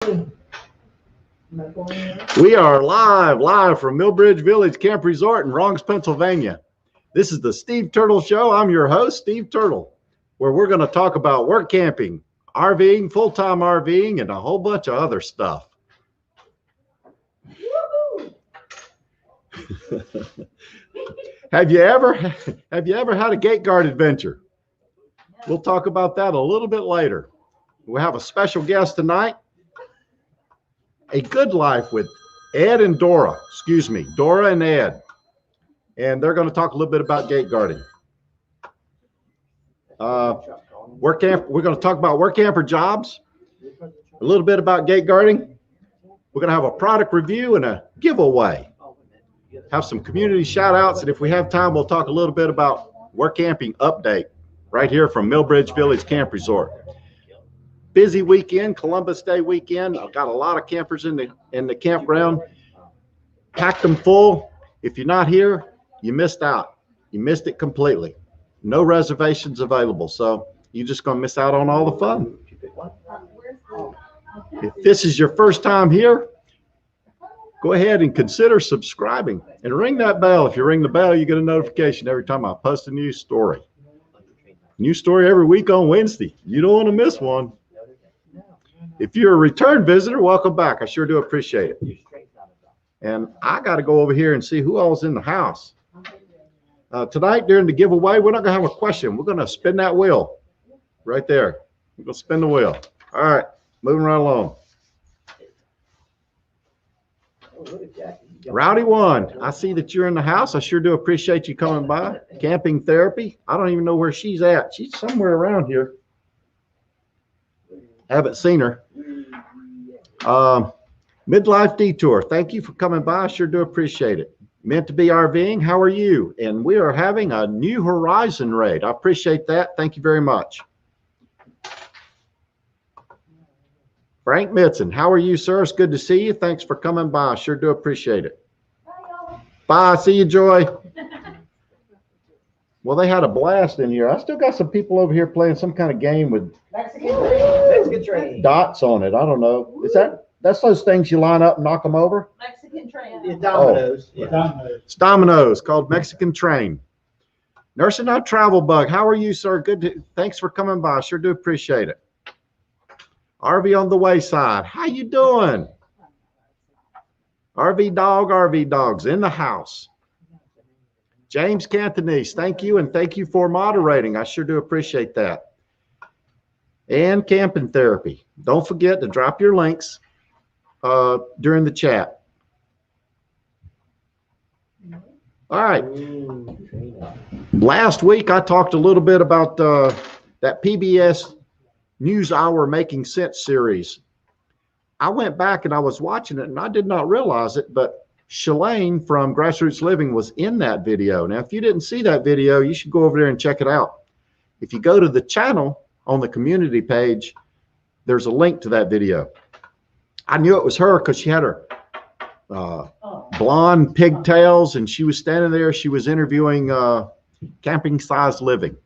We are live from Millbridge Village Camp Resort in Ronks, Pennsylvania. This is the Steve Turtle Show. I'm your host, Steve Turtle, where we're going to talk about work camping, RVing, full-time RVing, and a whole bunch of other stuff. Have you ever had a gate guard adventure? We'll talk about that a little bit later. We have a special guest tonight. A Good Life with Ed and Dora. Dora and Ed. And they're going to talk a little bit about gate guarding. We're going to talk about work camper jobs, a little bit about gate guarding. We're going to have a product review and a giveaway. Have some community shout outs. And if we have time, we'll talk a little bit about work camping update right here from Millbridge Village Camp Resort. Busy weekend, Columbus Day weekend. I've got a lot of campers in the campground. Packed them full. If you're not here, you missed out. You missed it completely. No reservations available, so you're just going to miss out on all the fun. If this is your first time here, go ahead and consider subscribing and ring that bell. If you ring the bell, you get a notification every time I post a new story. New story every week on Wednesday. You don't want to miss one. If you're a return visitor, welcome back. I sure do appreciate it. And I got to go over here and see who all's in the house. Tonight, during the giveaway, we're not going to have a question. We're going to spin that wheel right there. We're going to spin the wheel. All right, moving right along. Rowdy One, I see that you're in the house. I sure do appreciate you coming by. Camping Therapy. I don't even know where she's at. She's somewhere around here. Haven't seen her. Midlife Detour, thank you for coming by. I sure do appreciate it. Meant to be RVing, how are you? And we are having a New Horizon raid. I appreciate that. Thank you very much. Frank Mitson, how are you, sir? It's good to see you. Thanks for coming by. I sure do appreciate it. Bye. See you, Joy. Well, they had a blast in here. I still got some people over here playing some kind of game with Mexican train. Dots on it. I don't know. That's those things you line up and knock them over? Mexican train. Yeah, dominoes. Oh, yeah. It's dominoes called Mexican Train. Nursing Out Travel Bug. How are you, sir? Thanks for coming by. Sure do appreciate it. RV on the Wayside. How you doing? RV Dogs in the house. James Cantonese, thank you, and thank you for moderating. I sure do appreciate that. And Camping Therapy. Don't forget to drop your links during the chat. All right. Last week, I talked a little bit about that PBS NewsHour Making Sense series. I went back and I was watching it, and I did not realize it, but Shalane from Grassroots Living was in that video. Now, if you didn't see that video, you should go over there and check it out. If you go to the channel on the community page, there's a link to that video. I knew it was her because she had her blonde pigtails, and she was standing there. She was interviewing Camping Size Living.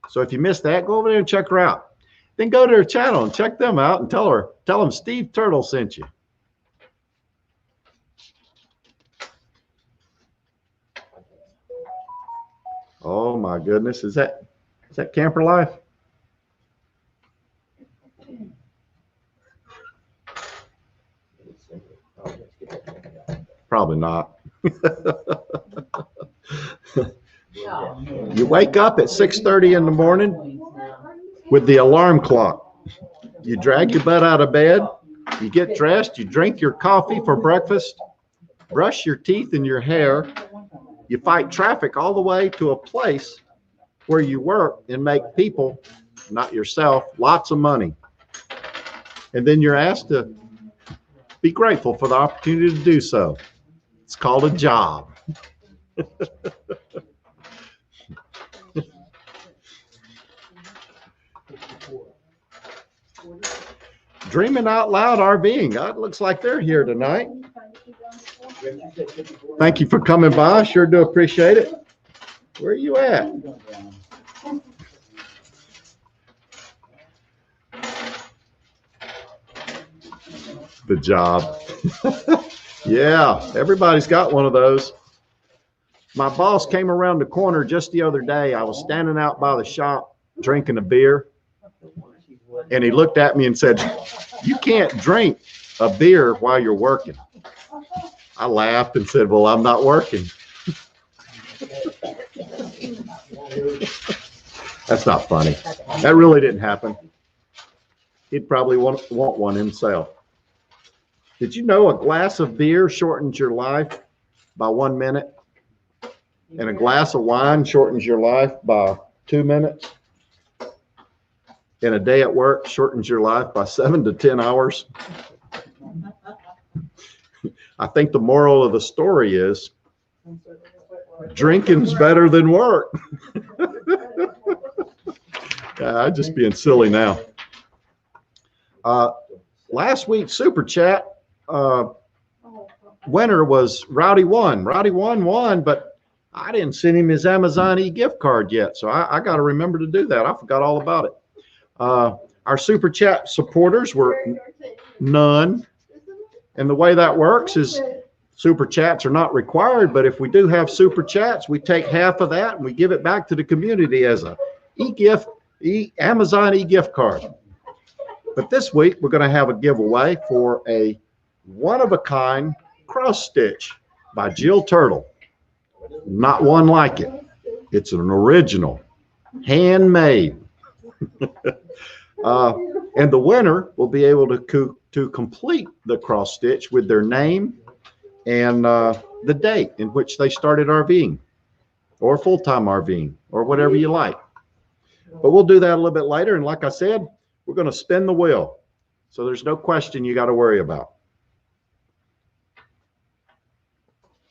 So if you missed that, go over there and check her out. Then go to her channel and check them out and tell them Steve Turtle sent you. Oh my goodness, is that Camper Life? Probably not. You wake up at 6:30 in the morning with the alarm clock. You drag your butt out of bed, you get dressed, you drink your coffee for breakfast, brush your teeth and your hair, you fight traffic all the way to a place where you work and make people, not yourself, lots of money. And then you're asked to be grateful for the opportunity to do so. It's called a job. Dreaming Out Loud RVing. It looks like they're here tonight. Thank you for coming by. Sure do appreciate it. Where are you at? The job. Yeah, everybody's got one of those. My boss came around the corner just the other day. I was standing out by the shop drinking a beer, and he looked at me and said, "You can't drink a beer while you're working." I laughed and said, "Well, I'm not working." That's not funny. That really didn't happen. He'd probably want one himself. Did you know a glass of beer shortens your life by 1 minute? And a glass of wine shortens your life by 2 minutes? And a day at work shortens your life by 7 to 10 hours? I think the moral of the story is drinking's better than work. I'm just being silly now. Last week's Super Chat winner was Rowdy One. Rowdy One won, but I didn't send him his Amazon e-gift card yet, so I got to remember to do that. I forgot all about it. Our Super Chat supporters were none, and the way that works is Super Chats are not required, but if we do have Super Chats, we take half of that and we give it back to the community as a Amazon e-gift card. But this week, we're going to have a giveaway for a one-of-a-kind cross stitch by Jill Turtle. Not one like it. It's an original, handmade. And the winner will be able to complete the cross stitch with their name and the date in which they started RVing or full-time RVing or whatever you like. But we'll do that a little bit later. And like I said, we're going to spin the wheel. So there's no question you got to worry about.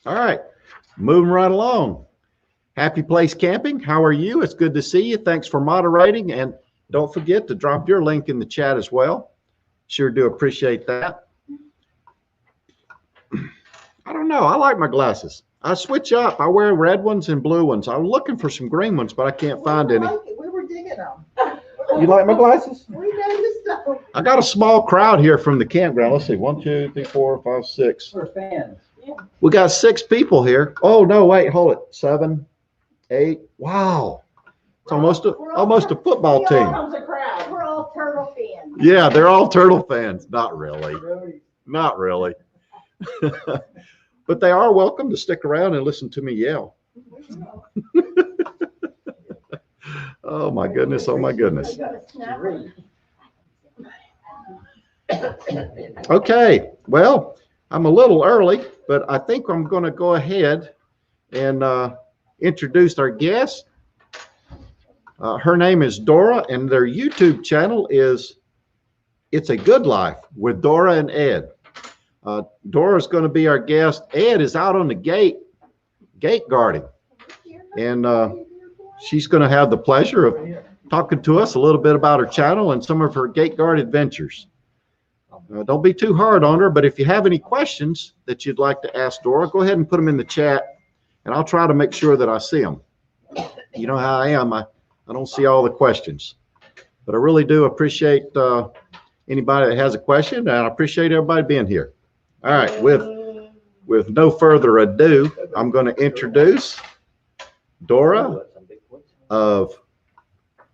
All right, moving right along. Happy Place Camping, how are you? It's good to see you. Thanks for moderating. And don't forget to drop your link in the chat as well. Sure do appreciate that. I don't know. I like my glasses. I switch up. I wear red ones and blue ones. I'm looking for some green ones, but I can't find any. We were digging them. You like my glasses? We noticed them. I got a small crowd here from the campground. Let's see. 1, 2, 3, 4, 5, 6. We're fans. We got 6 people here. Oh, no, wait, hold it. 7, 8. Wow. It's almost a football team. We're all turtle fans. Yeah, they're all turtle fans. Not really. Not really. But they are welcome to stick around and listen to me yell. Oh my goodness. Oh my goodness. Okay. Well, I'm a little early, but I think I'm going to go ahead and introduce our guest. Her name is Dora, and their YouTube channel is It's a Good Life with Dora and Ed. Dora is going to be our guest. Ed is out on the gate guarding, and she's going to have the pleasure of talking to us a little bit about her channel and some of her gate guard adventures. Don't be too hard on her, but if you have any questions that you'd like to ask Dora, go ahead and put them in the chat, and I'll try to make sure that I see them. You know how I am. I don't see all the questions, but I really do appreciate anybody that has a question, and I appreciate everybody being here. All right, with no further ado, I'm going to introduce Dora of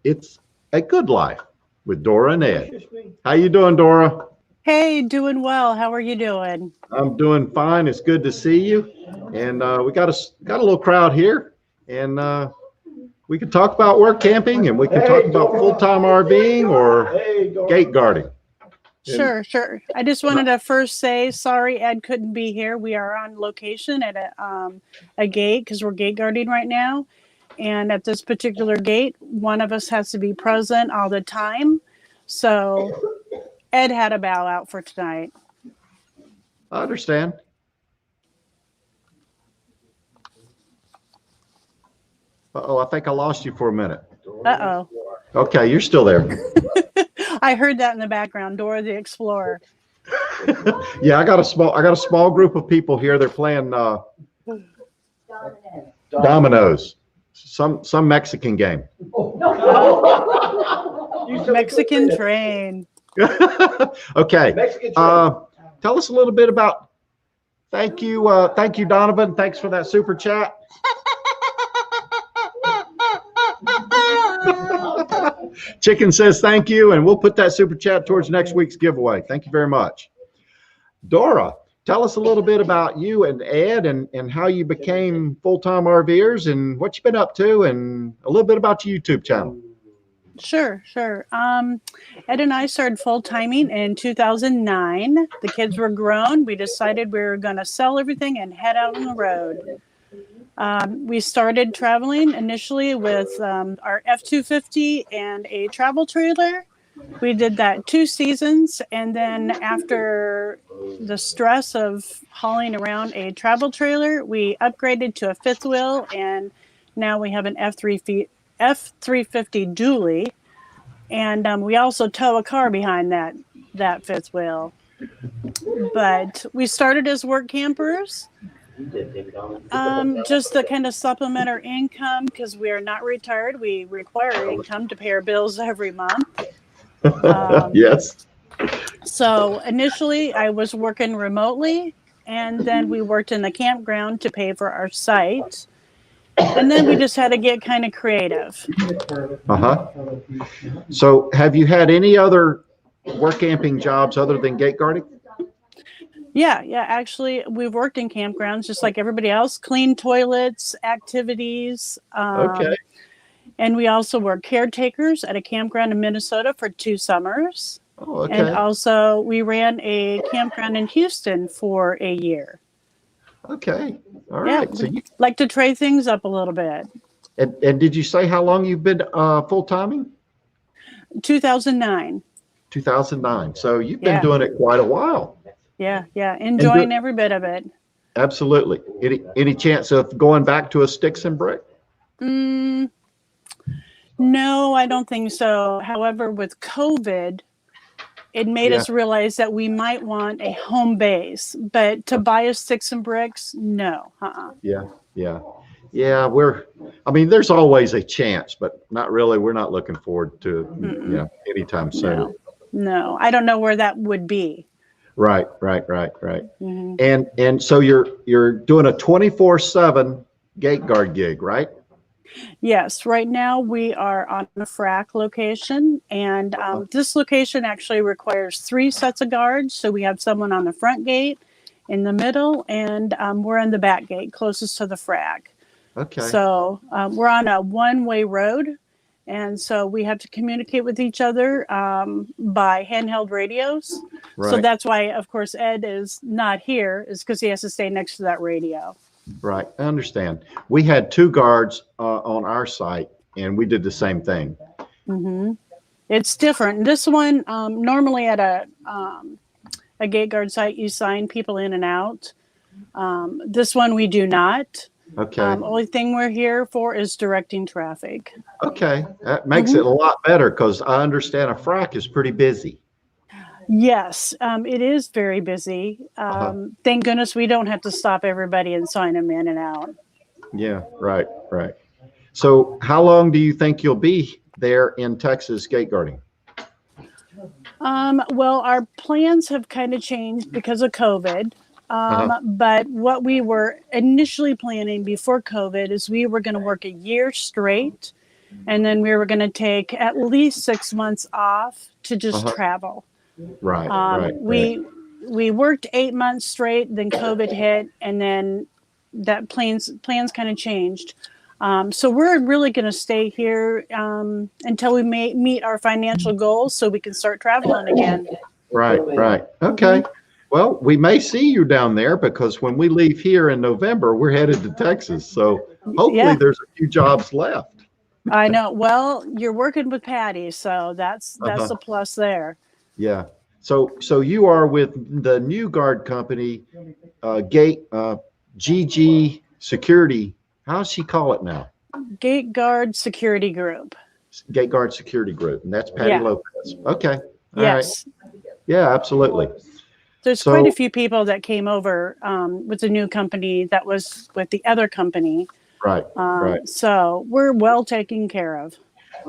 It's a Good Life with Dora and Ed. How you doing, Dora? Hey, doing well. How are you doing? I'm doing fine. It's good to see you. And we got a little crowd here, and we can talk about work camping, and we can talk about full-time RVing or gate guarding. Sure. I just wanted to first say sorry Ed couldn't be here. We are on location at a gate because we're gate guarding right now. And at this particular gate, one of us has to be present all the time. So Ed had a bow out for tonight. I understand. Uh-oh, I think I lost you for a minute. Uh-oh. Okay, you're still there. I heard that in the background. Dora the Explorer. Yeah, I got a small group of people here. They're playing dominoes. Some Mexican game. Mexican train. Okay. tell us a little bit about. Thank you, Donovan. Thanks for that super chat. Chicken says thank you, and we'll put that super chat towards next week's giveaway. Thank you very much. Dora, tell us a little bit about you and Ed and how you became full-time RVers and what you've been up to, and a little bit about your YouTube channel. Sure. Ed and I started full-timing in 2009. The kids were grown. We decided we were going to sell everything and head out on the road. We started traveling initially with our F-250 and a travel trailer. We did that 2 seasons, and then after the stress of hauling around a travel trailer, we upgraded to a 5th wheel, and now we have an F-350 dually, and we also tow a car behind that 5th wheel. But we started as work campers, just to kind of supplement our income because we are not retired. We require income to pay our bills every month. Yes. So initially I was working remotely, and then we worked in the campground to pay for our site. And then we just had to get kind of creative. So have you had any other work camping jobs other than gate guarding? Yeah. Actually, we've worked in campgrounds just like everybody else, clean toilets, activities. Okay. And we also were caretakers at a campground in Minnesota for 2 summers. Oh, okay. And also we ran a campground in Houston for a year. Okay. All right. Yeah, So you like to trade things up a little bit. and did you say how long you've been full-timing? 2009. 2009. So you've been doing it quite a while. Yeah. Enjoying every bit of it. Absolutely. Any chance of going back to a sticks and brick? No, I don't think so. However, with COVID, it made us realize that we might want a home base, but to buy a sticks and bricks, no. Yeah. There's always a chance, but not really. We're not looking forward to anytime soon. No, I don't know where that would be. Right. And so you're doing a 24/7 gate guard gig, right? Yes, right now we are on a frac location, and this location actually requires 3 sets of guards. So we have someone on the front gate, in the middle, and we're on the back gate closest to the frac. Okay. So we're on a one-way road, and so we have to communicate with each other by handheld radios. Right. So that's why, of course, Ed is not here, is because he has to stay next to that radio. Right. I understand. We had 2 guards on our site, and we did the same thing. It's different. This one, normally at a gate guard site, you sign people in and out. This one we do not. Okay. Only thing we're here for is directing traffic. Okay. That makes it a lot better because I understand a frac is pretty busy. Yes, it is very busy. Thank goodness we don't have to stop everybody and sign them in and out. Yeah, right. So how long do you think you'll be there in Texas gate guarding? Well, our plans have kind of changed because of COVID. But what we were initially planning before COVID is we were going to work a year straight, and then we were going to take at least 6 months off to just travel. Right. We worked 8 months straight, then COVID hit, and then that plans kind of changed. So we're really going to stay here until we meet our financial goals so we can start traveling again. Right. Okay. Well, we may see you down there because when we leave here in November, we're headed to Texas. So hopefully there's a few jobs left. I know. Well, you're working with Patty, so that's a plus there. Yeah. So you are with the new guard company, GG Security. How does she call it now? Gate Guard Security Group. Gate Guard Security Group, and that's Patty Lopez. Okay. All yes. Right. Yeah, absolutely. There's quite a few people that came over with the new company that was with the other company. Right. So we're well taken care of.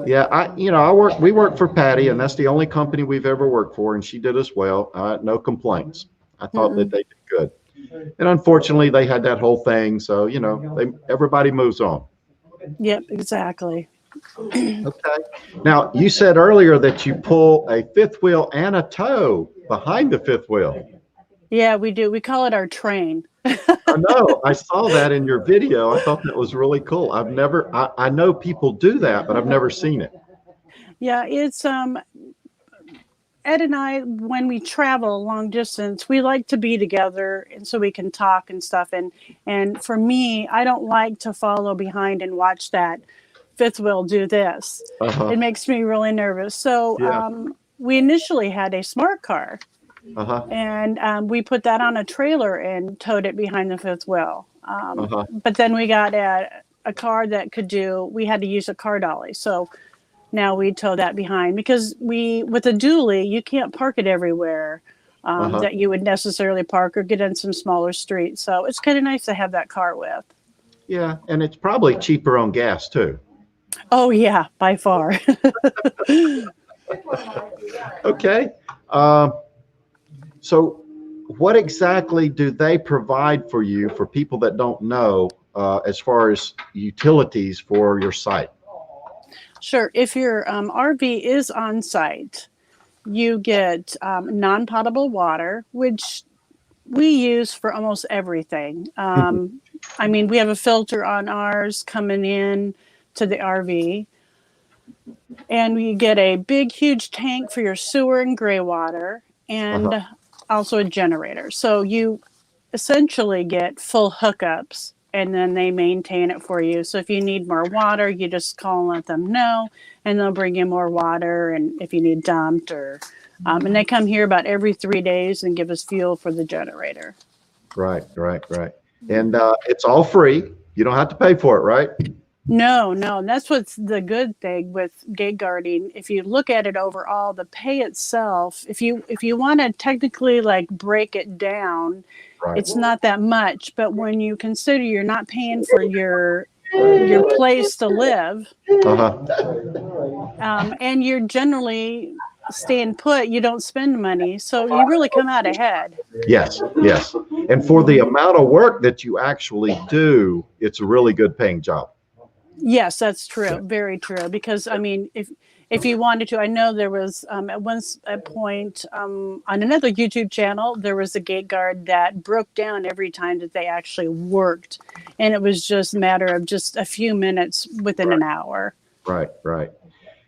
Yeah, we work for Patty, and that's the only company we've ever worked for, and she did us well. No complaints. I thought that they did good. And unfortunately, they had that whole thing. So, you know, everybody moves on. Yep, exactly. Okay. Now, you said earlier that you pull a fifth wheel and a tow behind the fifth wheel. Yeah, we do. We call it our train. I know. I saw that in your video. I thought that was really cool. I know people do that, but I've never seen it. Yeah, it's Ed and I, when we travel long distance, we like to be together, and so we can talk and stuff. And for me, I don't like to follow behind and watch that fifth wheel do this. It makes me really nervous. So we initially had a smart car, and we put that on a trailer and towed it behind the fifth wheel. But then we got a car that could do. We had to use a car dolly, so. Now we tow that behind because with a dually, you can't park it everywhere that you would necessarily park or get in some smaller streets. So it's kind of nice to have that car with. Yeah, and it's probably cheaper on gas too. Oh yeah, by far. Okay. So what exactly do they provide for you for people that don't know as far as utilities for your site? Sure. If your RV is on site, you get non-potable water, which we use for almost everything. I mean, we have a filter on ours coming in to the RV. And you get a big, huge tank for your sewer and gray water, and also a generator. So you essentially get full hookups. And then they maintain it for you. So if you need more water, you just call and let them know, and they'll bring you more water. And if you need dumped, or and they come here about every 3 days and give us fuel for the generator. Right. And it's all free. You don't have to pay for it, right? No. And that's what's the good thing with gate guarding. If you look at it overall, the pay itself, if you want to technically like break it down, it's not that much. But when you consider you're not paying for your place to live, and you're generally staying put, you don't spend money, so you really come out ahead. Yes. And for the amount of work that you actually do, it's a really good paying job. Yes, that's true. Very true. Because I mean, if you wanted to, I know there was at a point on another YouTube channel, there was a gate guard that broke down every time that they actually worked, and it was just a matter of just a few minutes within an hour. Right.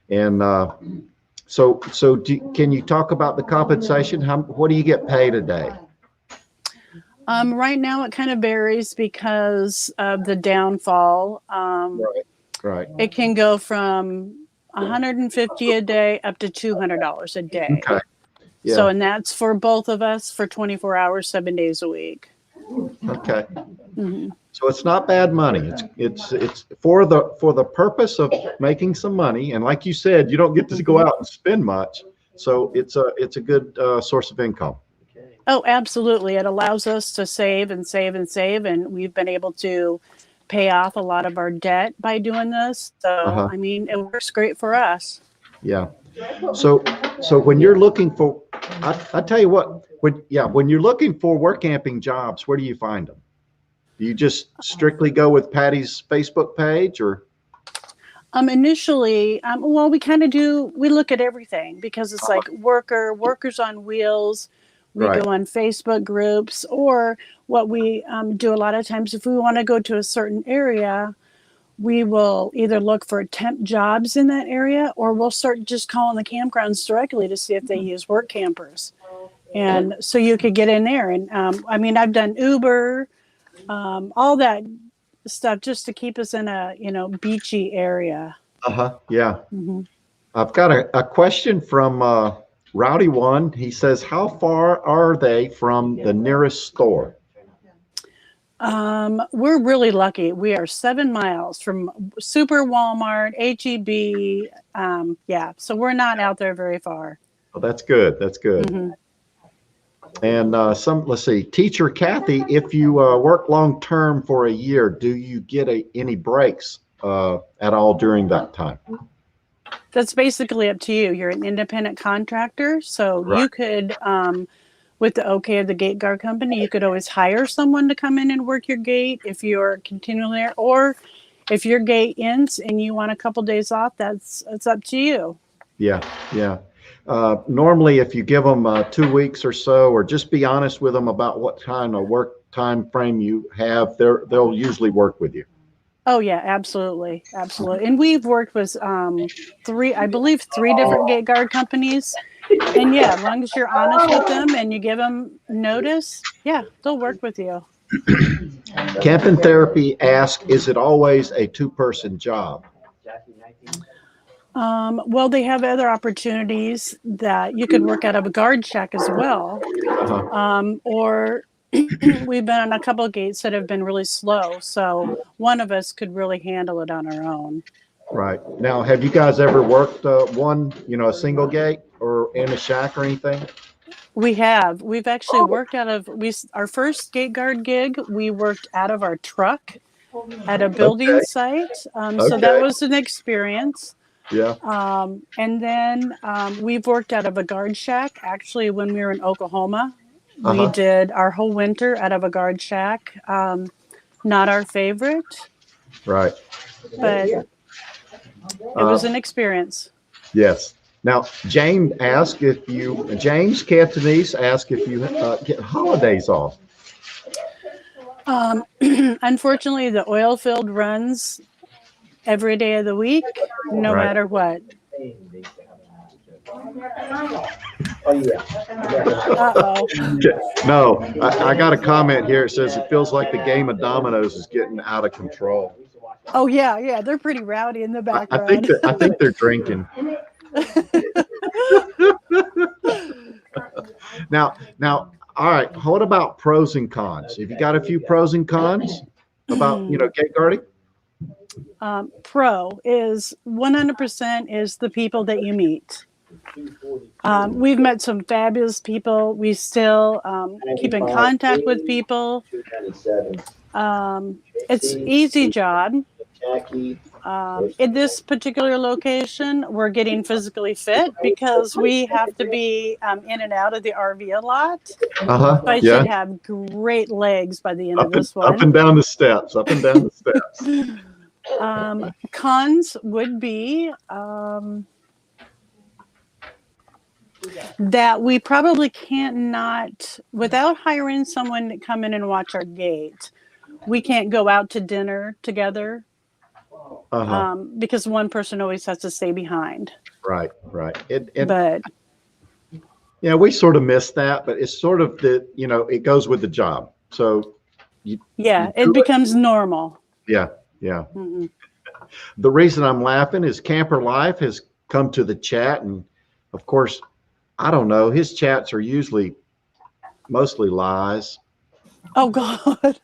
And so can you talk about the compensation? What do you get paid a day? Right now, it kind of varies because of the downfall. Right. It can go from $150 a day up to $200 a day. Okay. Yeah. So, and that's for both of us for 24 hours, 7 days a week. Okay. So it's not bad money. It's for the purpose of making some money. And like you said, you don't get to go out and spend much. So it's a good source of income. Oh, absolutely. It allows us to save and save and save. And we've been able to pay off a lot of our debt by doing this. So, I mean, it works great for us. Yeah. So when you're looking for, I tell you what, when you're looking for work camping jobs, where do you find them? Do you just strictly go with Patty's Facebook page, or? Initially, well, we kind of do, we look at everything because it's like workers on wheels. We go on Facebook groups, or what we do a lot of times, if we want to go to a certain area, we will either look for temp jobs in that area, or we'll start just calling the campgrounds directly to see if they use Workampers. And so you could get in there. And I mean, I've done Uber, all that stuff just to keep us in a, beachy area. Yeah. I've got a question from Rowdy One. He says, how far are they from the nearest store? We're really lucky. We are 7 miles from Super Walmart, HEB. So we're not out there very far. Well, that's good. And let's see, Teacher Kathy, if you work long-term for a year, do you get any breaks at all during that time? That's basically up to you. You're an independent contractor, so you could with the okay of the gate guard company. You could always hire someone to come in and work your gate if you're continually there, or if your gate ends and you want a couple days off, it's up to you. Yeah, yeah. Normally, if you give them 2 weeks or so, or just be honest with them about what kind of work time frame you have, they'll usually work with you. Oh yeah, absolutely, absolutely. And we've worked with three different gate guard companies. And yeah, as long as you're honest with them and you give them notice, yeah, they'll work with you. Camping Therapy asks, is it always a 2-person job? Well, they have other opportunities that you could work out of a guard shack as well. Or we've been on a couple of gates that have been really slow. So one of us could really handle it on our own. Right. Now, have you guys ever worked a single gate or in a shack or anything? We have. We've actually worked out of our first gate guard gig. We worked out of our truck at a building site. So that was an experience. Yeah. And then we've worked out of a guard shack. Actually, when we were in Oklahoma, we did our whole winter out of a guard shack. Not our favorite. Right. But it was an experience. Yes. Now, James Cantonese asked if you get holidays off. Unfortunately, the oil field runs every day of the week, no matter what. Uh-oh. No, I got a comment here. It says it feels like the game of dominoes is getting out of control. Oh yeah, they're pretty rowdy in the background. I think they're drinking. Now, all right. What about pros and cons? Have you got a few pros and cons about gate guarding? Pro is 100% is the people that you meet. We've met some fabulous people. We still keep in contact with people. It's an easy job. In this particular location, we're getting physically fit because we have to be in and out of the RV a lot. I should have great legs by the end of this one. Up and down the steps. Cons would be that we probably can't not, without hiring someone to come in and watch our gate, we can't go out to dinner together. Because one person always has to stay behind. Right. But we sort of miss that, but it's sort of it goes with the job. So it becomes normal. Yeah. Mm-hmm. The reason I'm laughing is Camper Life has come to the chat, and of course, I don't know, his chats are usually mostly lies. Oh God.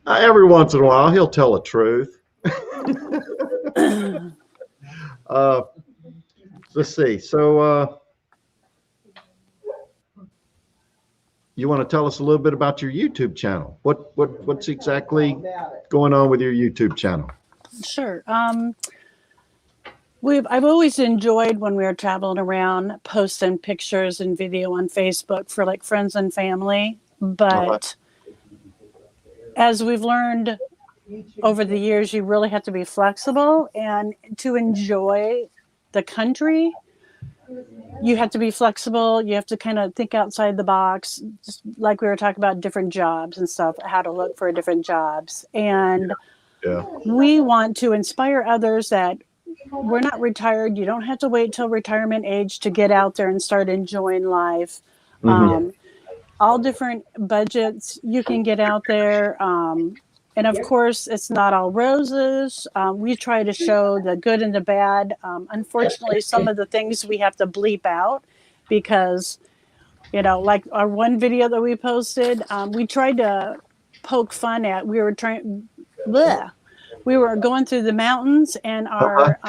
Every once in a while, he'll tell the truth. Let's see. So you want to tell us a little bit about your YouTube channel? What's exactly going on with your YouTube channel? Sure. I've always enjoyed when we were traveling around, posting pictures and video on Facebook for like friends and family. But as we've learned over the years, you really have to be flexible, and to enjoy the country, you have to be flexible. You have to kind of think outside the box, just like we were talking about different jobs and stuff, how to look for different jobs. And we want to inspire others that we're not retired. You don't have to wait till retirement age to get out there and start enjoying life. All different budgets you can get out there. And of course, it's not all roses. We try to show the good and the bad. Unfortunately, some of the things we have to bleep out because, like our one video that we posted, we tried to poke fun at. We were going through the mountains and our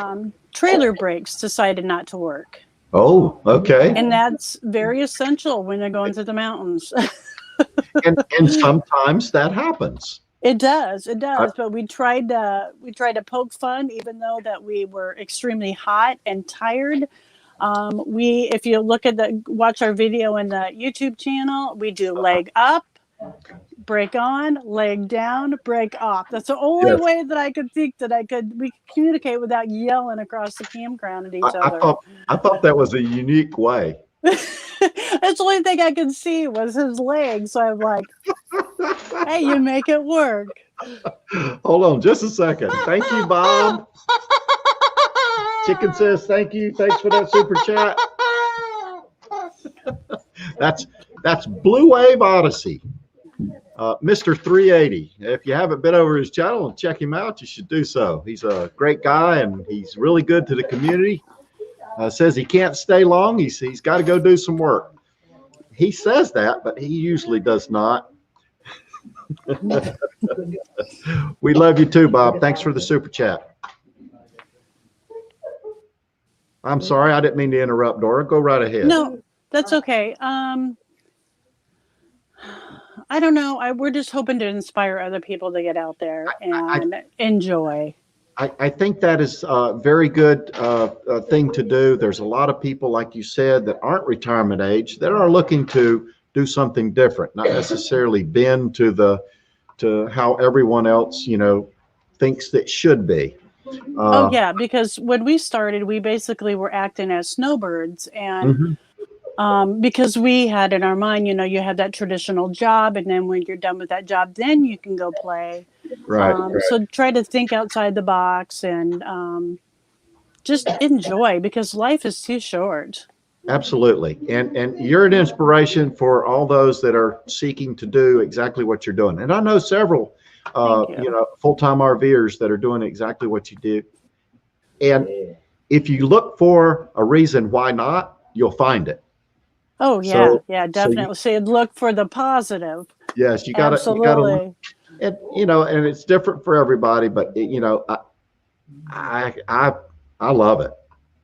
trailer brakes decided not to work. Oh, okay. And that's very essential when they're going through the mountains. and sometimes that happens. It does. But we tried to poke fun, even though that we were extremely hot and tired. If you watch our video in the YouTube channel, we do leg up, break on, leg down, break off. That's the only Yes. way that I could think that we could communicate without yelling across the campground at each other. I thought that was a unique way. That's the only thing I could see was his legs. So I'm like, hey, you make it work. Hold on just a second. Thank you, Bob. Chicken says thank you. Thanks for that super chat. That's Blue Wave Odyssey. Mr. 380. If you haven't been over his channel and check him out, you should do so. He's a great guy and he's really good to the community. Says he can't stay long. He's got to go do some work. He says that, but he usually does not. We love you too, Bob. Thanks for the super chat. I'm sorry, I didn't mean to interrupt, Dora. Go right ahead. No, that's okay. I don't know. We're just hoping to inspire other people to get out there and enjoy. I think that is a very good thing to do. There's a lot of people, like you said, that aren't retirement age that are looking to do something different, not necessarily bend to how everyone else, thinks that should be. Oh yeah, because when we started, we basically were acting as snowbirds, and because we had in our mind, you have that traditional job, and then when you're done with that job, then you can go play. Right. So try to think outside the box and just enjoy, because life is too short. Absolutely. And you're an inspiration for all those that are seeking to do exactly what you're doing. And I know several, full-time RVers that are doing exactly what you do. And if you look for a reason why not, you'll find it. Oh yeah, definitely. So you look for the positive. Yes, you got to look. And and it's different for everybody, but I love it.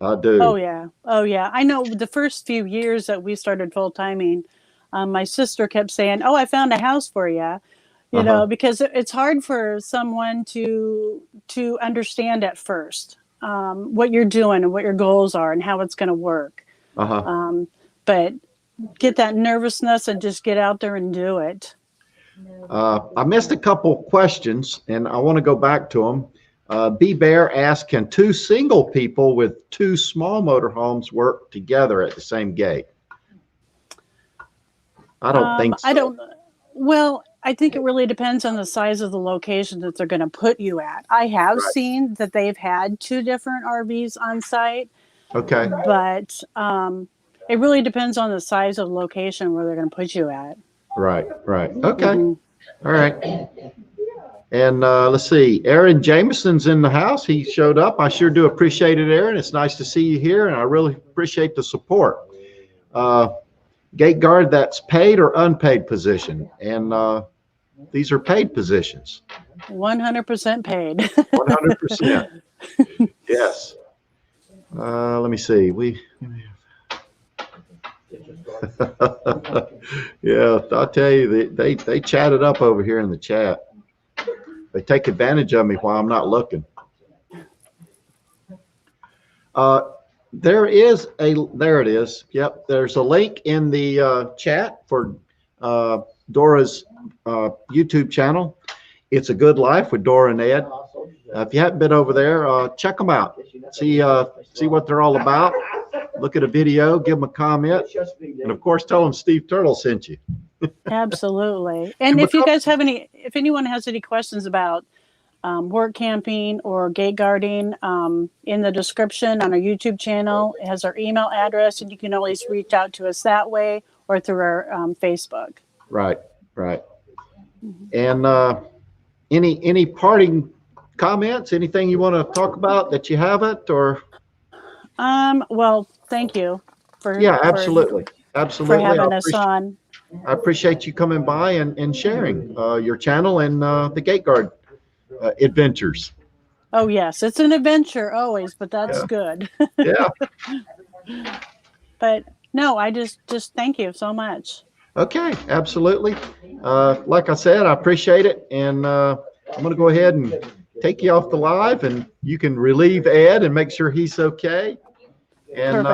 I do. Oh yeah. I know the first few years that we started full timing, my sister kept saying, "Oh, I found a house for you," because it's hard for someone to understand at first what you're doing and what your goals are and how it's going to work. But get that nervousness and just get out there and do it. I missed a couple questions, and I want to go back to them. B Bear asked, can two single people with two small motorhomes work together at the same gate? I don't think so. Well, I think it really depends on the size of the location that they're going to put you at. I have seen that they've had two different RVs on site. Okay. But it really depends on the size of the location where they're going to put you at. Right. Okay. All right. And let's see, Aaron Jameson's in the house. He showed up. I sure do appreciate it, Aaron. It's nice to see you here, and I really appreciate the support. Gate guard, that's paid or unpaid position? And these are paid positions. 100% paid. 100%. Yes. Let me see. Yeah, I'll tell you, they chatted up over here in the chat. They take advantage of me while I'm not looking. There it is. Yep, there's a link in the chat for Dora's YouTube channel. It's a Good Life with Dora and Ed. If you haven't been over there, check them out. See what they're all about. Look at a video, give them a comment, and of course, tell them Steve Turtle sent you. Absolutely. And if anyone has any questions about work camping or gate guarding, in the description on our YouTube channel, it has our email address, and you can always reach out to us that way or through our Facebook. Right. And any parting comments? Anything you want to talk about that you haven't, or? Well, thank you absolutely. For having us on. I appreciate you coming by and sharing your channel and the gate guard adventures. Oh yes, it's an adventure always, but that's good. Yeah. But no, I just thank you so much. Okay, absolutely. Like I said, I appreciate it, and I'm going to go ahead and take you off the live, and you can relieve Ed and make sure he's okay. And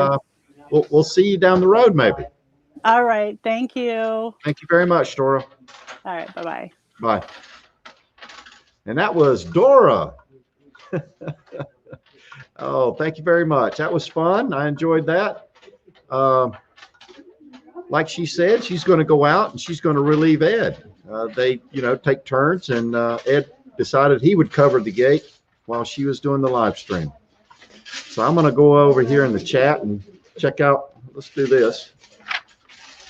we'll see you down the road maybe. All right. Thank you. All Thank you very much, Dora. right. Bye-bye. Bye. And that was Dora. Oh, thank you very much. That was fun. I enjoyed that. Like she said, she's going to go out and she's going to relieve Ed. They, take turns, and Ed decided he would cover the gate while she was doing the live stream. So I'm going to go over here in the chat and check out. Let's do this.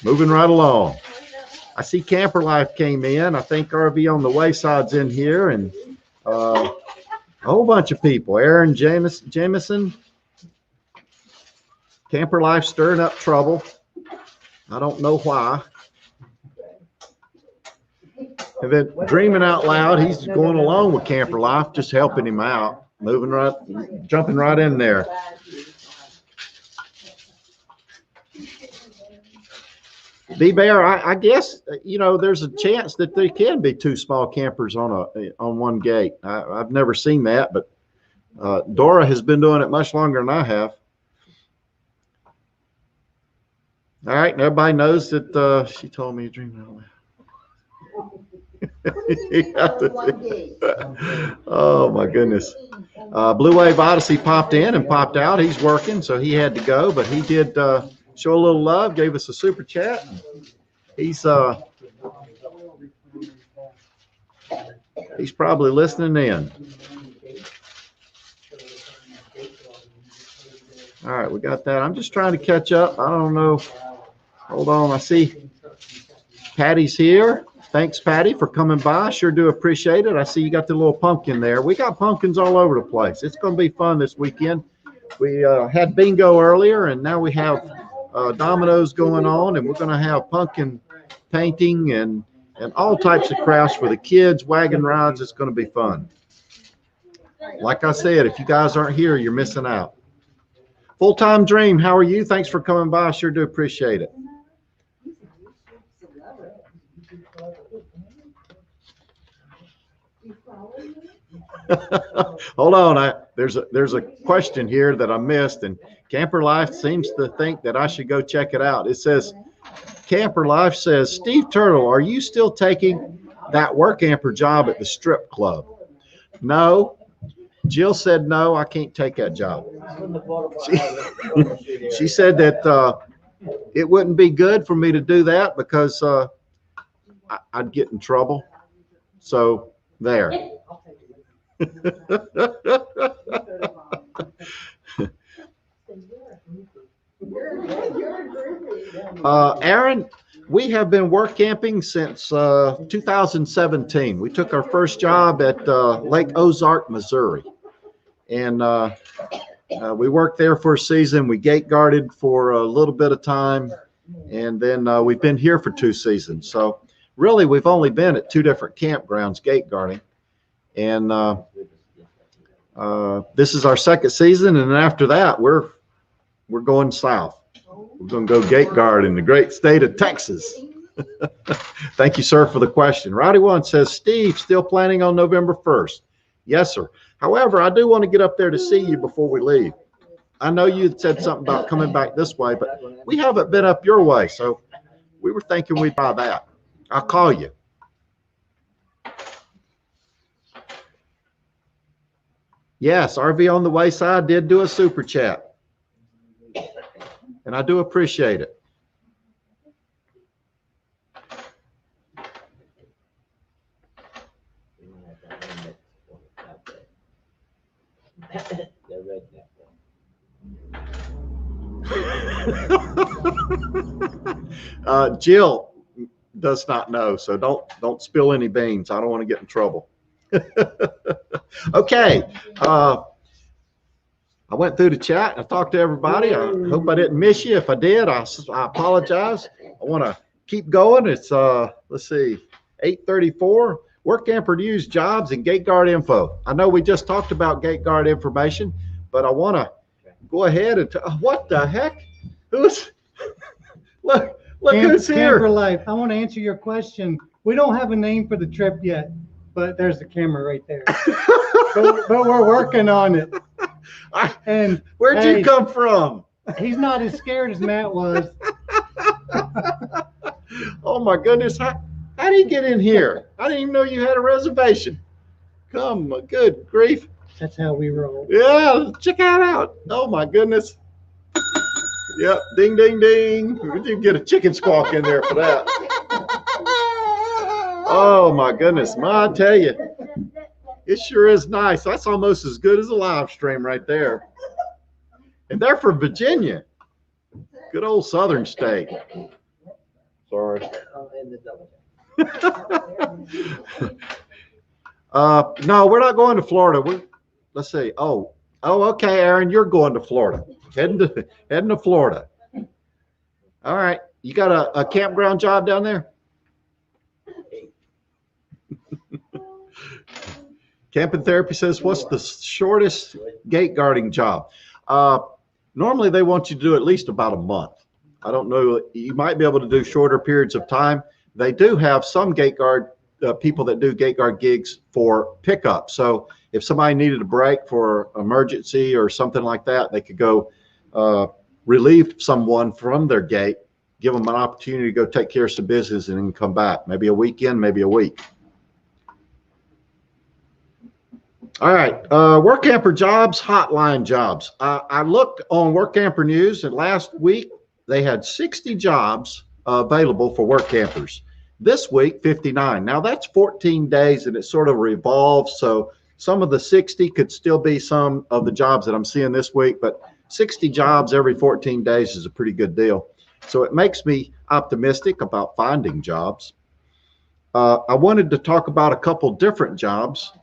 Moving right along. I see Camper Life came in. I think RV on the Wayside's in here, and a whole bunch of people. Aaron Jamison. Camper Life stirring up trouble. I don't know why. And then Dreaming Out Loud, he's going along with Camper Life, just helping him out, jumping right in there. D-Bear, I guess, there's a chance that there can be two small campers on one gate. I've never seen that, but Dora has been doing it much longer than I have. All right, and everybody knows that she told me to dream out loud. Oh my goodness. Blue Wave Odyssey popped in and popped out. He's working, so he had to go, but he did show a little love, gave us a super chat. He's probably listening in. All right, we got that. I'm just trying to catch up. I don't know. Hold on. I see Patty's here. Thanks, Patty, for coming by. Sure do appreciate it. I see you got the little pumpkin there. We got pumpkins all over the place. It's going to be fun this weekend. We had bingo earlier, and now we have dominoes going on, and we're going to have pumpkin painting and all types of crafts for the kids, wagon rides. It's going to be fun. Like I said, if you guys aren't here, you're missing out. Full-Time Dream, how are you? Thanks for coming by. I sure do appreciate it. Hold on. There's a question here that I missed, and Camper Life seems to think that I should go check it out. It says, Camper Life says, Steve Turtle, are you still taking that Workamper job at the strip club? No. Jill said, no, I can't take that job. She said that it wouldn't be good for me to do that because I'd get in trouble. So there. Aaron, we have been work camping since 2017. We took our first job at Lake Ozark, Missouri, and we worked there for a season. We gate guarded for a little bit of time, and then we've been here for 2 seasons. So really, we've only been at 2 different campgrounds gate guarding, and this is our 2nd season. And after that, we're going south. We're going to go gate guard in the great state of Texas. Thank you, sir, for the question. Rowdy One says, Steve, still planning on November 1st? Yes, sir. However, I do want to get up there to see you before we leave. I know you had said something about coming back this way, but we haven't been up your way, so we were thinking we'd buy that. I'll call you. Yes, RV on the Wayside did do a super chat. And I do appreciate it. Jill does not know, so don't spill any beans. I don't want to get in trouble. Okay. I went through the chat. I talked to everybody. I hope I didn't miss you. If I did, I apologize. I want to keep going. It's let's see, 8:34. Workamper News, jobs, and gate guard info. I know we just talked about gate guard information, but I want to go ahead and what the heck? Who's look who's here. Camper Life. I want to answer your question. We don't have a name for the trip yet, but there's the camera right there. but we're working on it. And where'd you come from? He's not as scared as Matt was. Oh my goodness, how did he get in here? I didn't even know you had a reservation. Come, good grief. That's how we roll. Yeah, check that out. Oh my goodness. Yep, ding, ding, ding. We did get a chicken squawk in there for that. Oh my goodness, I tell you, it sure is nice. That's almost as good as a live stream right there. And they're from Virginia. Good old Southern state. Sorry. No, we're not going to Florida. Let's see. Oh, okay, Aaron, you're going to Florida. Heading to Florida. All right. You got a campground job down there? Camping Therapy says, what's the shortest gate guarding job? Normally they want you to do at least about a month. I don't know. You might be able to do shorter periods of time. They do have some gate guard people that do gate guard gigs for pickup. So if somebody needed a break for emergency or something like that, they could go relieve someone from their gate, give them an opportunity to go take care of some business and then come back. Maybe a weekend, maybe a week. All right, WorkCamper jobs, hotline jobs. I looked on WorkCamper News, and last week they had 60 jobs available for WorkCampers. This week, 59. Now that's 14 days, and it sort of revolves. So some of the 60 could still be some of the jobs that I'm seeing this week, but 60 jobs every 14 days is a pretty good deal. So it makes me optimistic about finding jobs. I wanted to talk about a couple different jobs,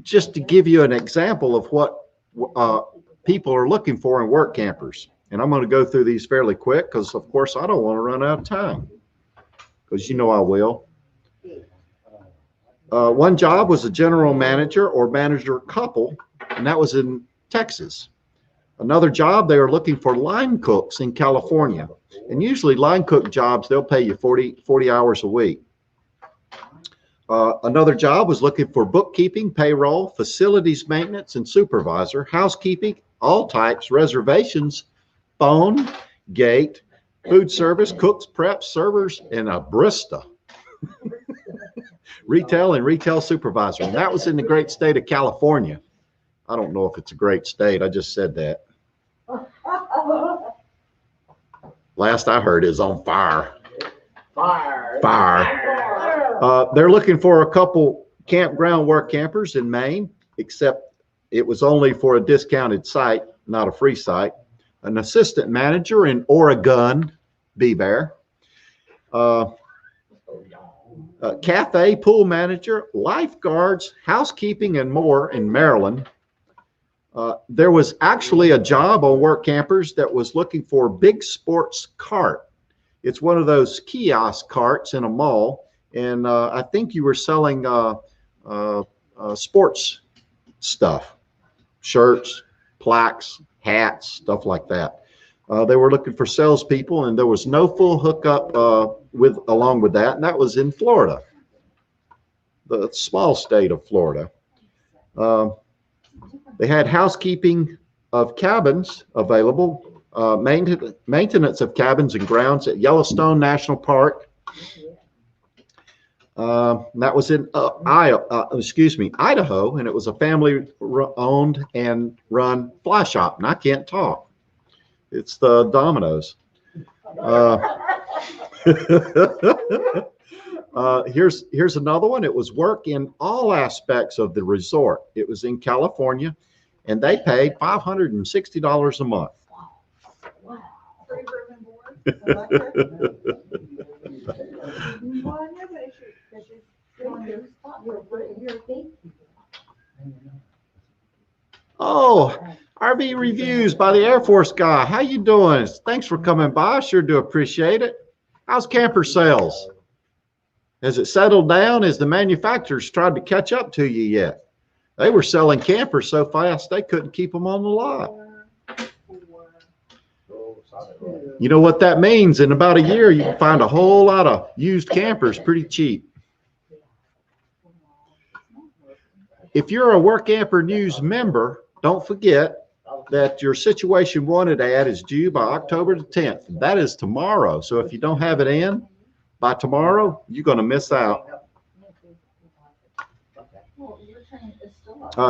just to give you an example of what people are looking for in WorkCampers. And I'm going to go through these fairly quick because, of course, I don't want to run out of time, because you know I will. One job was a general manager or manager couple, and that was in Texas. Another job, they are looking for line cooks in California. And usually line cook jobs, they'll pay you 40 hours a week. Another job was looking for bookkeeping, payroll, facilities maintenance, and supervisor, housekeeping, all types, reservations, phone, gate, food service, cooks, preps, servers, and a barista. Retail and retail supervisor. And that was in the great state of California. I don't know if it's a great state. I just said that. Last I heard is on fire. Fire. They're looking for a couple campground work campers in Maine, except it was only for a discounted site, not a free site. An assistant manager in Oregon, Bear. Cafe, pool manager, lifeguards, housekeeping, and more in Maryland. There was actually a job on WorkCampers that was looking for big sports cart. It's one of those kiosk carts in a mall. And I think you were selling sports stuff, shirts, plaques, hats, stuff like that. They were looking for salespeople, and there was no full hookup along with that, and that was in Florida, the small state of Florida. They had housekeeping of cabins available, maintenance of cabins and grounds at Yellowstone National Park. That was in Idaho, and it was a family-owned and run fly shop. And I can't talk. It's the Domino's. Here's another one. It was work in all aspects of the resort. It was in California, and they paid $560 a month. Wow. Free room and board, electric. Well, nobody should, because you're a gatekeeper. Oh, RV reviews by the Air Force guy. How you doing? Thanks for coming by. Sure do appreciate it. How's camper sales? Has it settled down? Has the manufacturers tried to catch up to you yet? They were selling campers so fast they couldn't keep them on the lot. You know what that means? In about a year, you can find a whole lot of used campers pretty cheap. If you're a WorkAmper News member, don't forget, that your situation wanted ad is due by October the 10th. That is tomorrow. So if you don't have it in by tomorrow, you're going to miss out.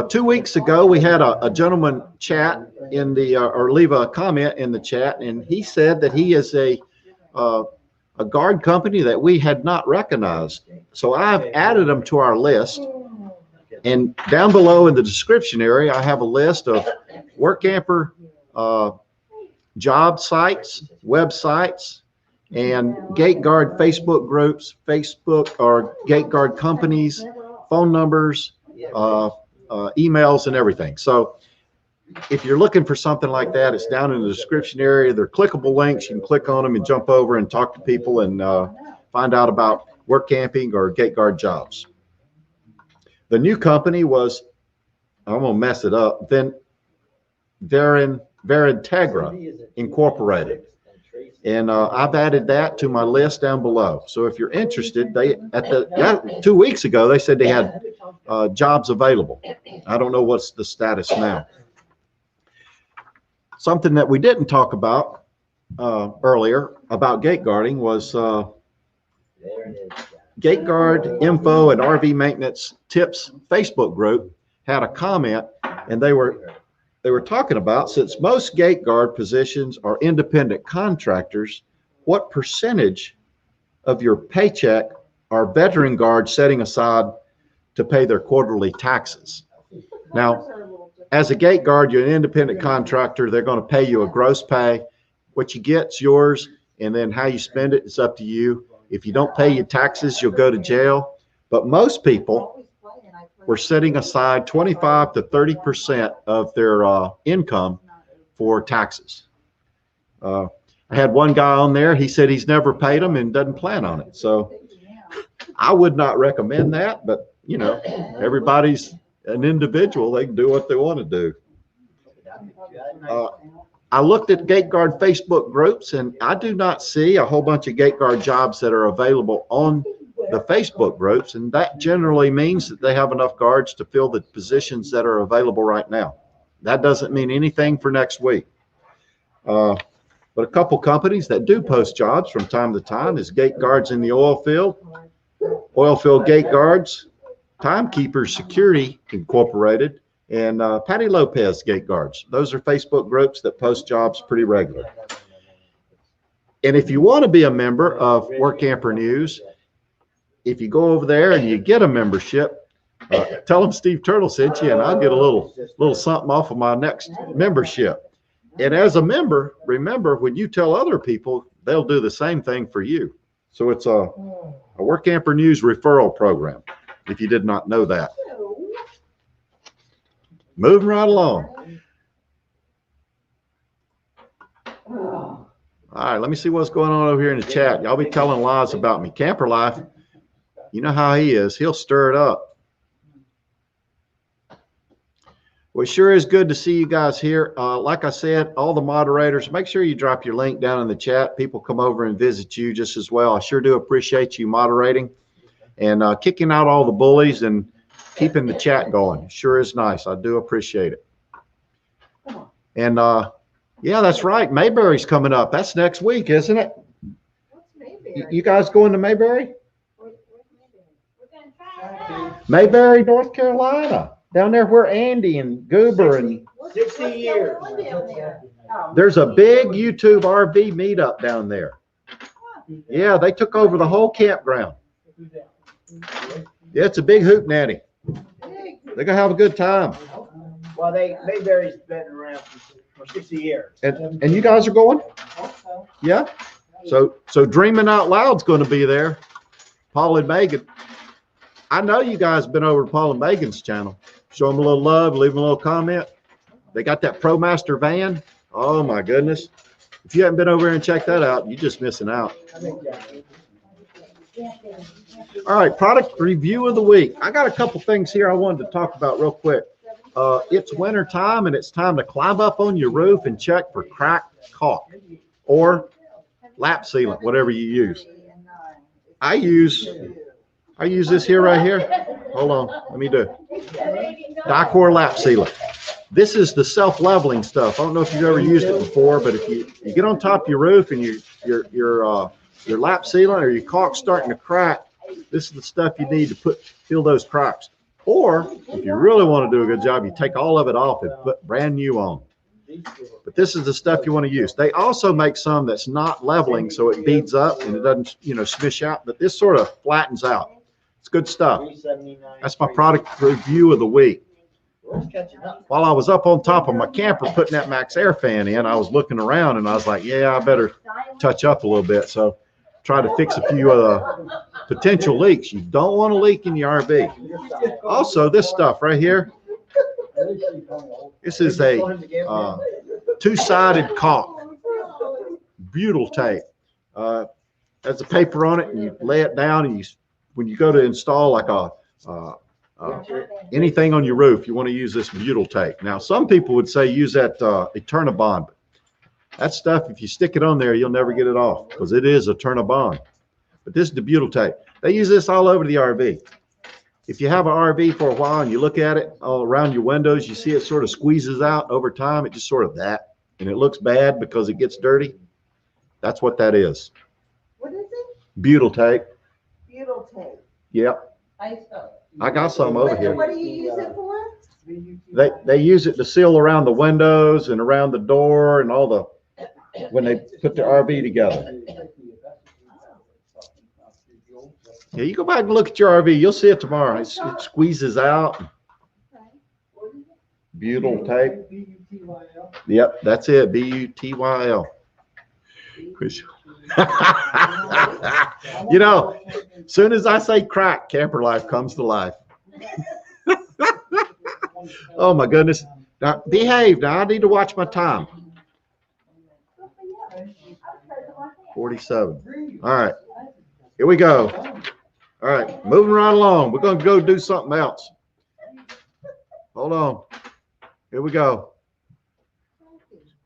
2 weeks ago, we had a gentleman chat in the, or leave a comment in the chat, and he said that he is a guard company that we had not recognized. So I've added them to our list. And down below in the description area, I have a list of WorkCamper job sites, websites, and gate guard Facebook groups, Facebook or gate guard companies, phone numbers, emails, and everything. So if you're looking for something like that, it's down in the description area. They're clickable links. You can click on them and jump over and talk to people and find out about work camping or gate guard jobs. The new company was, I'm going to mess it up, then Verintegra Incorporated. And I've added that to my list down below. So if you're interested, they 2 weeks ago, they said they had jobs available. I don't know what's the status now. Something that we didn't talk about earlier about gate guarding was Gate Guard Info and RV Maintenance Tips Facebook group had a comment, and they were talking about, since most gate guard positions are independent contractors, what percentage of your paycheck are veteran guards setting aside to pay their quarterly taxes? Now, as a gate guard, you're an independent contractor. They're going to pay you a gross pay. What you get's yours, and then how you spend it is up to you. If you don't pay your taxes, you'll go to jail. But most people were setting aside 25 to 30% of their income for taxes. I had one guy on there. He said he's never paid them and doesn't plan on it. So I would not recommend that, but you know, everybody's an individual. They can do what they want to do. I looked at gate guard Facebook groups, and I do not see a whole bunch of gate guard jobs that are available on the Facebook groups, and that generally means that they have enough guards to fill the positions that are available right now. That doesn't mean anything for next week. But a couple companies that do post jobs from time to time is Gate Guards in the Oil Field Gate Guards, Timekeepers Security Incorporated, and Patty Lopez Gate Guards. Those are Facebook groups that post jobs pretty regularly. And if you want to be a member of WorkCamper News, if you go over there and you get a membership, tell them Steve Turtle sent you, and I'll get a little something off of my next membership. And as a member, remember, when you tell other people, they'll do the same thing for you. So it's a WorkCamper News referral program, if you did not know that. Moving right along. All right, let me see what's going on over here in the chat. Y'all be telling lies about me. Camper Life, you know how he is. He'll stir it up. Well, it sure is good to see you guys here. Like I said, all the moderators, make sure you drop your link down in the chat. People come over and visit you just as well. I sure do appreciate you moderating and kicking out all the bullies and keeping the chat going. It sure is nice. I do appreciate it. And yeah, that's right. Mayberry's coming up. That's next week, isn't it? You guys going to Mayberry? Mayberry, North Carolina. Down there where Andy and Goober and 60 years. There's a big YouTube RV meetup down there. Yeah, they took over the whole campground. Yeah, it's a big hoot nanny. They're gonna have a good time. Well, Mayberry's been around for 60 years. And you guys are going? Yeah. So Dreaming Out Loud's going to be there. Paul and Megan. I know you guys been over to Paul and Megan's channel. Show them a little love, leave them a little comment. They got that ProMaster van. Oh my goodness. If you haven't been over here and checked that out, you're just missing out. All right, product review of the week. I got a couple things here I wanted to talk about real quick. It's winter time, and it's time to climb up on your roof and check for cracked caulk or lap sealant, whatever you use. I use this here right here. Hold on, let me do it. Dicor lap sealant. This is the self-leveling stuff. I don't know if you've ever used it before, but if you get on top of your roof and your lap sealant or your caulk's starting to crack, this is the stuff you need to fill those cracks. Or if you really want to do a good job, you take all of it off and put brand new on. But this is the stuff you want to use. They also make some that's not leveling, so it beads up and it doesn't, smish out, but this sort of flattens out. It's good stuff. That's my product review of the week. While I was up on top of my camper putting that max air fan in, I was looking around and I was like, yeah, I better touch up a little bit. So try to fix a few potential leaks. You don't want to leak in your RV. Also, this stuff right here, this is a two-sided caulk, butyl tape. Has a paper on it, and you lay it down, and when you go to install like anything on your roof, you want to use this butyl tape. Now, some people would say use that Eternabond. That stuff, if you stick it on there, you'll never get it off because it is Eternabond. But this is the butyl tape. They use this all over the RV. If you have an RV for a while and you look at it all around your windows, you see it sort of squeezes out over time. It just sort of that, and it looks bad because it gets dirty. That's what that is. What is it? Butyl tape. Butyl tape. Yep. I got some over here. What do you use it for? They use it to seal around the windows and around the door and all the when they put their RV together. Yeah, you go back and look at your RV. You'll see it tomorrow. It squeezes out. Butyl tape. Yep, that's it. B-U-T-Y-L. As soon as I say crack, camper life comes to life. Oh my goodness. Now, behave. Now I need to watch my time. 47. All right. Here we go. All right. Moving right along. We're going to go do something else. Hold on. Here we go.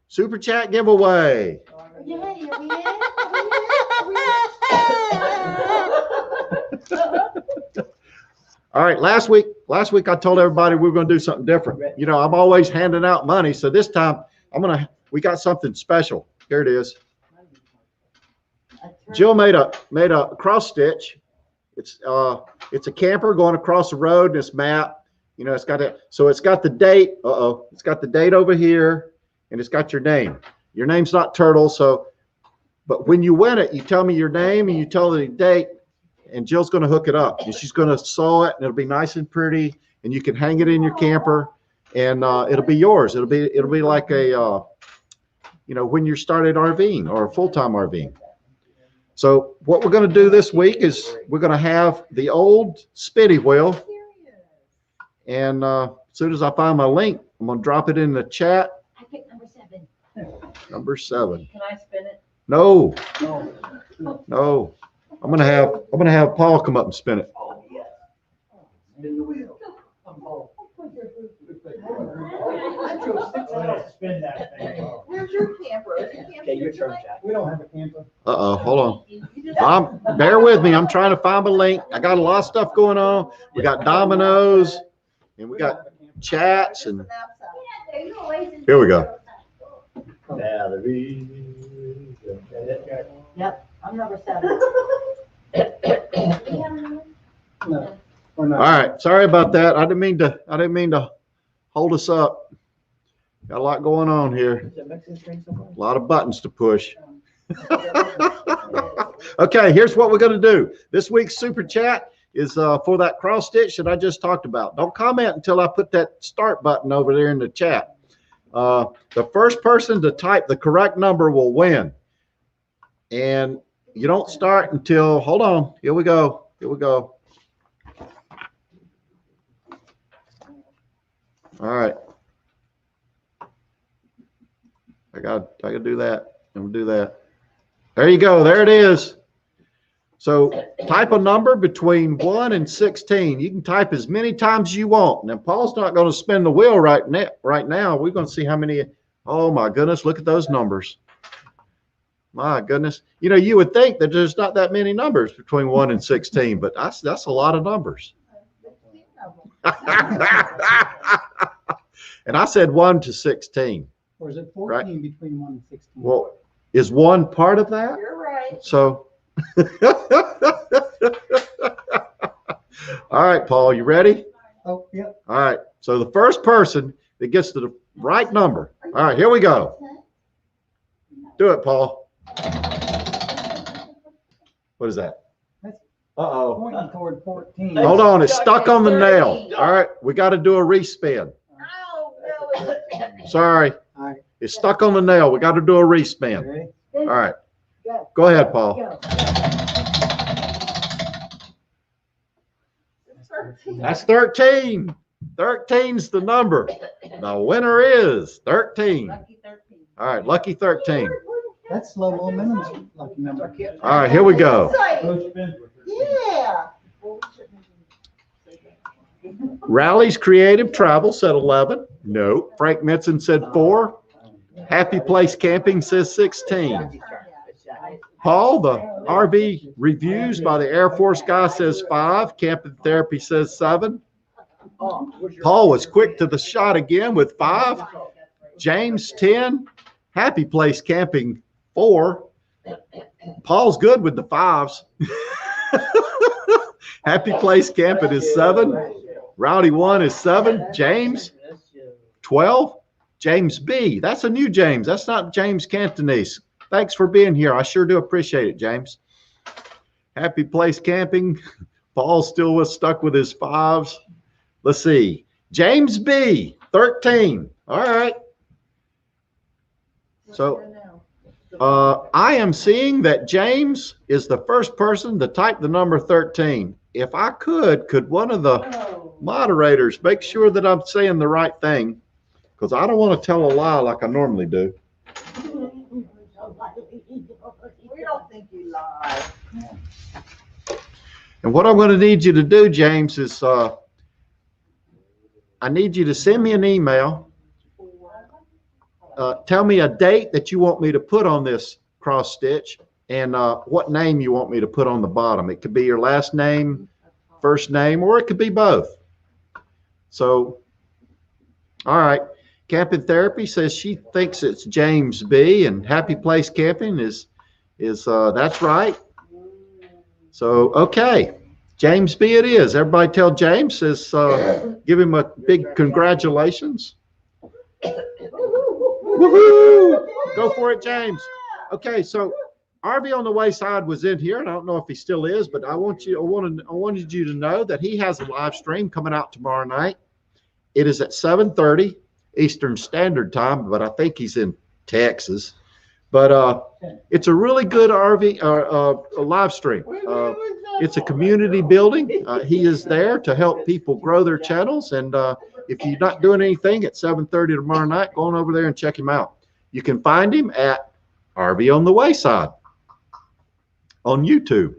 Super chat giveaway. All right, last week I told everybody we were going to do something different. I'm always handing out money, so this time we got something special. Here it is. Jill made a cross stitch. It's a camper going across the road, and it's map. It's got the date. It's got the date over here, and it's got your name. Your name's not Turtle, but when you win it, you tell me your name and you tell the date, and Jill's going to hook it up. And she's going to sew it, and it'll be nice and pretty, and you can hang it in your camper, and it'll be yours. It'll be like a when you started RVing or full-time RVing. So what we're going to do this week is we're going to have the old spinny wheel, and as soon as I find my link, I'm going to drop it in the chat. I picked number 7. Number 7. Can I spin it? No. I'm gonna have Paul come up and spin it. Oh, yes. Spin the wheel. Spin that thing. Where's your camper? Is your camper Okay, your turn, tonight? Jack. We don't have a camper. Hold on. Bear with me. I'm trying to find my link. I got a lot of stuff going on. We got dominoes and we got chats and here we go. Yep, I'm number 7. No, we're All not. right. Sorry about that. I didn't mean to hold us up. Got a lot going on here. A lot of buttons to push. Okay, here's what we're going to do. This week's super chat is for that cross stitch that I just talked about. Don't comment until I put that start button over there in the chat. The first person to type the correct number will win. And you don't start until, hold on, here we go. All right. I gotta do that. I'm gonna do that. There you go. There it is. So type a number between 1 and 16. You can type as many times as you want. Now Paul's not going to spin the wheel right now. We're going to see how many. Oh my goodness! Look at those numbers. My goodness. You would think that there's not that many numbers between 1 and 16, but that's a lot of numbers. And I said 1 to 16. Or is it Right. 14 between 1 and 16? Well, is 1 part of that? You're right. So, all right, Paul, you ready? Oh, yeah. All right. So the first person that gets to the right number. All right, here we go. Do it, Paul. What is that? Uh-oh. Pointing toward 14. Hold on, it's stuck on the nail. All right, we got to do a respin. Oh, no, it's. Sorry, All right. it's stuck on the nail. We got to do a respin. Ready? All right, go ahead, Paul. That's 13. 13's the number. The winner is 13. Lucky 13. All right, lucky 13. That's low momentum. Lucky number. All right, here we go. Yeah. Rally's Creative Travel said 11. No. Frank Mitson said 4. Happy Place Camping says 16. Paul, the RV Reviews by the Air Force guy says 5. Camping Therapy says 7. Paul was quick to the shot again with 5. James 10. Happy Place Camping 4. Paul's good with the 5s. Happy Place Camping is 7. Rowdy 1 is 7. James 12. James B. That's a new James. That's not James Cantonese. Thanks for being here. I sure do appreciate it, James. Happy Place Camping. Paul still was stuck with his 5s. Let's see. James B. 13. All right. So I am seeing that James is the first person to type the number 13. If I could one of the moderators make sure that I'm saying the right thing? Because I don't want to tell a lie like I normally do. We don't think you lie. And what I'm going to need you to do, James, is I need you to send me an email. Tell me a date that you want me to put on this cross stitch and what name you want me to put on the bottom. It could be your last name, first name, or it could be both. So, all right. Camping Therapy says she thinks it's James B. and Happy Place Camping is that's right. So, okay. James B. it is. Everybody tell James, says, give him a big congratulations. Woohoo! Go for it, James. Okay, so RV on the Wayside was in here, and I don't know if he still is, but I wanted you to know that he has a live stream coming out tomorrow night. It is at 7:30 Eastern Standard Time, but I think he's in Texas. But it's a really good RV live stream. It's a community building. He is there to help people grow their channels, and if you're not doing anything at 7:30 tomorrow night, go on over there and check him out. You can find him at RV on the Wayside on YouTube.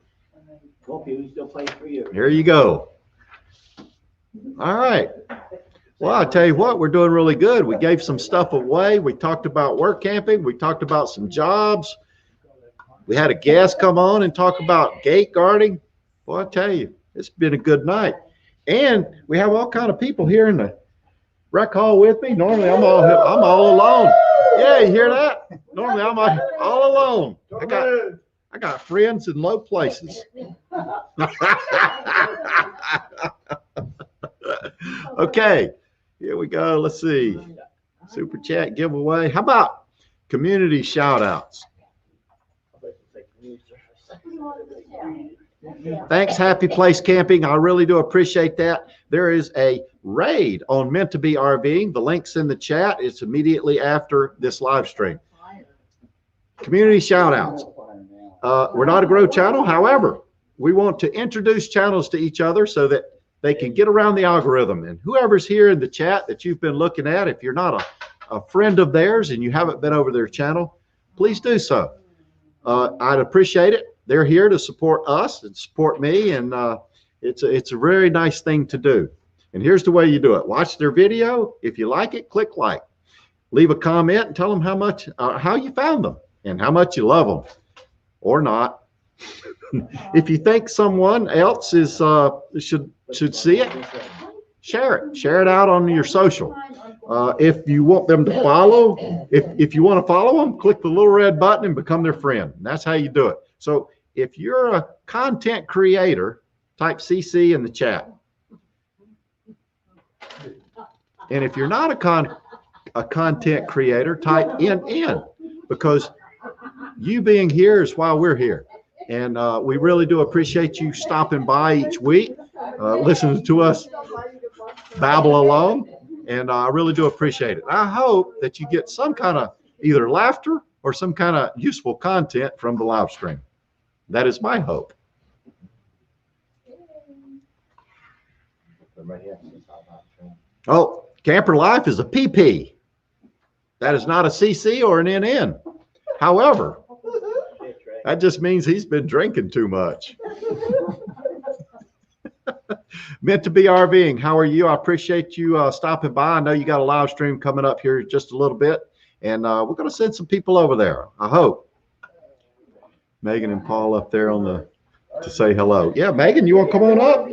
Here you go. All right. Well, I tell you what, we're doing really good. We gave some stuff away. We talked about work camping. We talked about some jobs. We had a guest come on and talk about gate guarding. Well, I tell you, it's been a good night. And we have all kind of people here in the rec hall with me. Normally, I'm all alone. Yeah, you hear that? Normally, I'm all alone. I got friends in low places. Okay, here we go. Let's see. Super chat giveaway. How about community shout outs? Thanks, Happy Place Camping. I really do appreciate that. There is a raid on Meant to Be RVing. The link's in the chat. It's immediately after this live stream. Community shout outs. We're not a grow channel. However, we want to introduce channels to each other so that they can get around the algorithm. And whoever's here in the chat that you've been looking at, if you're not a friend of theirs and you haven't been over their channel, please do so. I'd appreciate it. They're here to support us and support me, and it's a very nice thing to do. And here's the way you do it. Watch their video. If you like it, click like. Leave a comment and tell them how you found them and how much you love them, or not. If you think someone else is should see it, share it. Share it out on your social. If you want them to follow, if you want to follow them, click the little red button and become their friend. And that's how you do it. So if you're a content creator, type CC in the chat. And if you're not a content creator, type NN, because you being here is why we're here. And we really do appreciate you stopping by each week, listening to us babble along. And I really do appreciate it. I hope that you get some kind of either laughter or some kind of useful content from the live stream. That is my hope. Oh, Camper Life is a PP. That is not a CC or an NN. However, that just means he's been drinking too much. Meant to be RVing. How are you? I appreciate you stopping by. I know you got a live stream coming up here just a little bit, and we're going to send some people over there. I hope. Megan and Paul up there on the to say hello. Yeah, Megan, you want to come on up?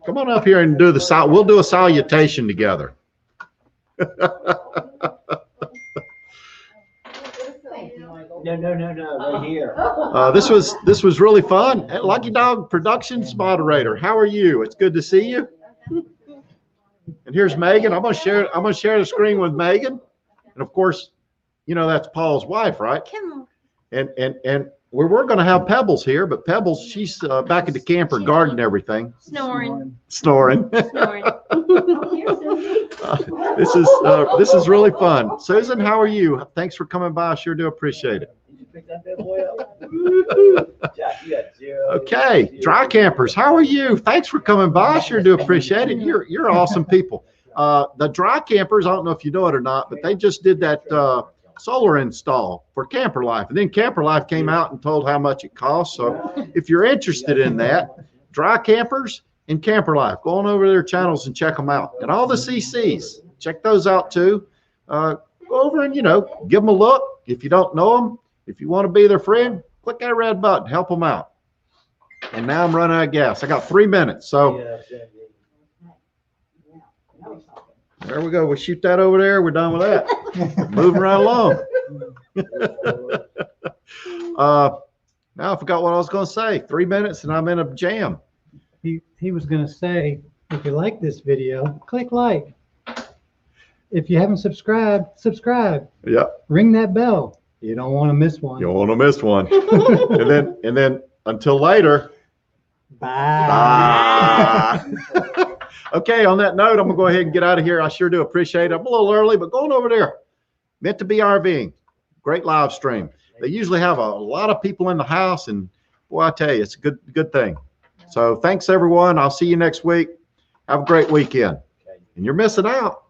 Come on up here and do the we'll do a salutation together. No, right here. This was really fun. Lucky Dog Productions moderator. How are you? It's good to see you. And here's Megan. I'm gonna share the screen with Megan. And of course, you know that's Paul's wife, right? And we were gonna have Pebbles here, but Pebbles, she's back at the camper garden and everything. Snoring. Snoring. This is really fun. Susan, how are you? Thanks for coming by. I sure do appreciate it. Did you pick that bad boy up? Jack, you got 0. Okay, Dry Campers, how are you? Thanks for coming by. I sure do appreciate it. You're awesome people. The Dry Campers, I don't know if you know it or not, but they just did that solar install for Camper Life, and then Camper Life came out and told how much it costs. So if you're interested in that, Dry Campers and Camper Life, go on over to their channels and check them out. And all the CCs, check those out too. Go over and, give them a look. If you don't know them, if you want to be their friend, click that red button, help them out. And now I'm running out of gas. I got 3 minutes. So there we go. We'll shoot that over there. We're done with that. Moving right along. Now I forgot what I was going to say. 3 minutes and I'm in a jam. He was going to say, if you like this video, click like. If you haven't subscribed, subscribe. Yep. Ring that bell. You don't want to miss one. You don't want to miss one. and then until later. Bye. Bye. Okay, on that note, I'm gonna go ahead and get out of here. I sure do appreciate it. I'm a little early, but going over there. Meant to be RVing. Great live stream. They usually have a lot of people in the house, and boy, I tell you, it's a good thing. So thanks everyone. I'll see you next week. Have a great weekend. And you're missing out.